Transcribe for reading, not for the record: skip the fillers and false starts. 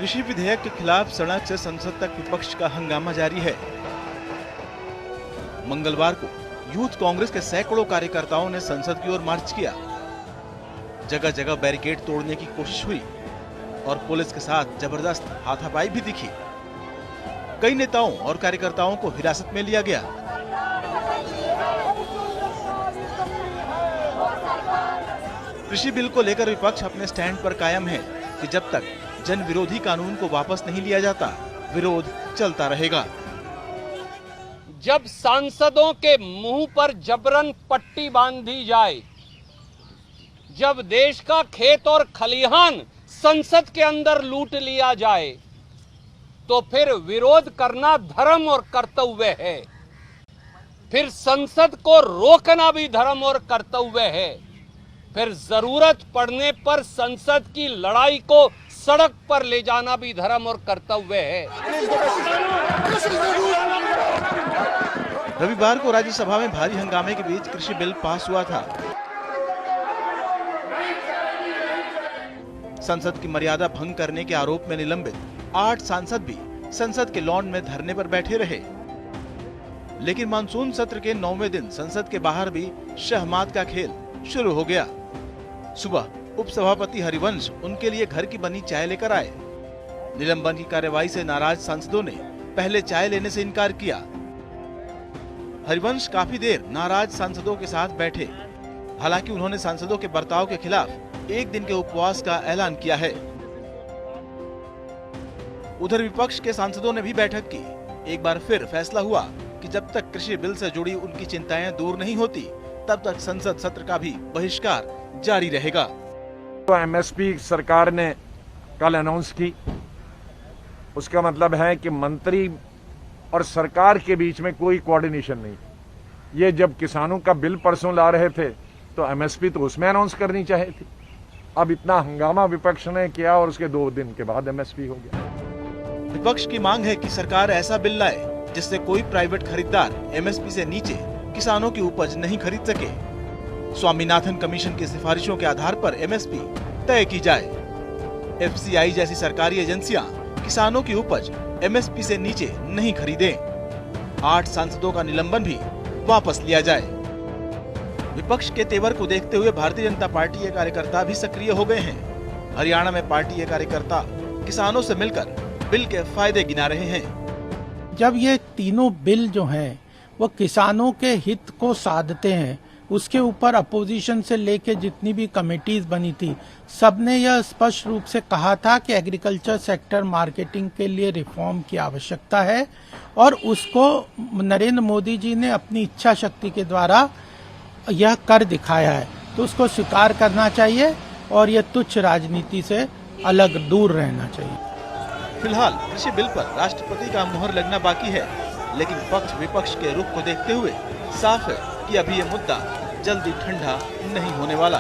कृषि विधेयक के खिलाफ सड़क से संसद तक विपक्ष का हंगामा जारी है। मंगलवार को यूथ कांग्रेस के सैकड़ों कार्यकर्ताओं ने संसद की ओर मार्च किया। जगह जगह बैरिकेड तोड़ने की कोशिश हुई और पुलिस के साथ जबरदस्त हाथापाई भी दिखी। कई नेताओं और कार्यकर्ताओं को हिरासत में लिया गया। कृषि बिल को लेकर विपक्ष अपने स्टैंड पर कायम है कि जब तक जन विरोधी कानून को वापस नहीं लिया जाता, विरोध चलता रहेगा। जब सांसदों के मुंह पर जबरन पट्टी बांधी जाए, जब देश का खेत और खलिहान संसद के अंदर लूट लिया जाए, तो फिर विरोध करना धर्म और कर्तव्य है। फिर संसद को रोकना भी धर्म और कर्तव्य है। फिर जरूरत पड़ने पर संसद की लड़ाई को सड़क पर ले जाना भी धर्म और कर्तव्य है। रविवार को राज्यसभा में भारी हंगामे के बीच कृषि बिल पास हुआ था। संसद की मर्यादा भंग करने के आरोप में निलंबित 8 सांसद भी संसद के लॉन में धरने पर बैठे रहे। लेकिन मानसून सत्र के 9वें दिन संसद के बाहर भी शहमात का खेल शुरू हो गया। सुबह उपसभापति हरिवंश उनके लिए घर की बनी चाय लेकर आए। निलंबन की कार्रवाई से नाराज सांसदों ने पहले चाय लेने से इनकार किया। हरिवंश काफी देर नाराज सांसदों के साथ बैठे। हालांकि उन्होंने सांसदों के बर्ताव के खिलाफ 1 दिन के उपवास का ऐलान किया है। उधर विपक्ष के सांसदों ने भी बैठक की। एक बार फिर फैसला हुआ कि जब तक कृषि बिल से जुड़ी उनकी चिंताएं दूर नहीं होती, तब तक संसद सत्र का भी बहिष्कार जारी रहेगा। तो एमएसपी सरकार ने कल अनाउंस की, उसका मतलब है कि मंत्री और सरकार के बीच में कोई कोऑर्डिनेशन नहीं। ये जब किसानों का बिल परसों ला रहे थे तो एमएसपी तो उसमें अनाउंस करनी चाहिए थी। अब इतना हंगामा विपक्ष ने किया और उसके 2 दिन के बाद एमएसपी हो गया। विपक्ष की मांग है कि सरकार ऐसा बिल लाए जिससे कोई प्राइवेट खरीदार एमएसपी से नीचे किसानों की उपज नहीं खरीद सके। स्वामीनाथन कमीशन की सिफारिशों के आधार पर एमएसपी तय की जाए। एफसीआई जैसी सरकारी एजेंसियां किसानों की उपज एमएसपी से नीचे नहीं खरीदें। 8 सांसदों का निलंबन भी वापस लिया जाए। विपक्ष के तेवर को देखते हुए भारतीय जनता पार्टी के कार्यकर्ता भी सक्रिय हो गए हैं। हरियाणा में पार्टी के कार्यकर्ता किसानों से मिलकर बिल के फायदे गिना रहे हैं। जब ये तीनों बिल जो हैं वो किसानों के हित को साधते हैं, उसके ऊपर अपोजिशन से लेके जितनी भी कमेटीज बनी थी, सबने यह स्पष्ट रूप से कहा था कि एग्रीकल्चर सेक्टर मार्केटिंग के लिए रिफॉर्म की आवश्यकता है और उसको नरेंद्र मोदी जी ने अपनी इच्छा शक्ति के द्वारा यह कर दिखाया है। तो उसको स्वीकार करना चाहिए और यह तुच्छ राजनीति से अलग दूर रहना चाहिए। फिलहाल कृषि बिल पर राष्ट्रपति का मुहर लगना बाकी है, लेकिन पक्ष विपक्ष के रुख को देखते हुए साफ है कि अभी ये मुद्दा जल्दी ठंडा नहीं होने वाला।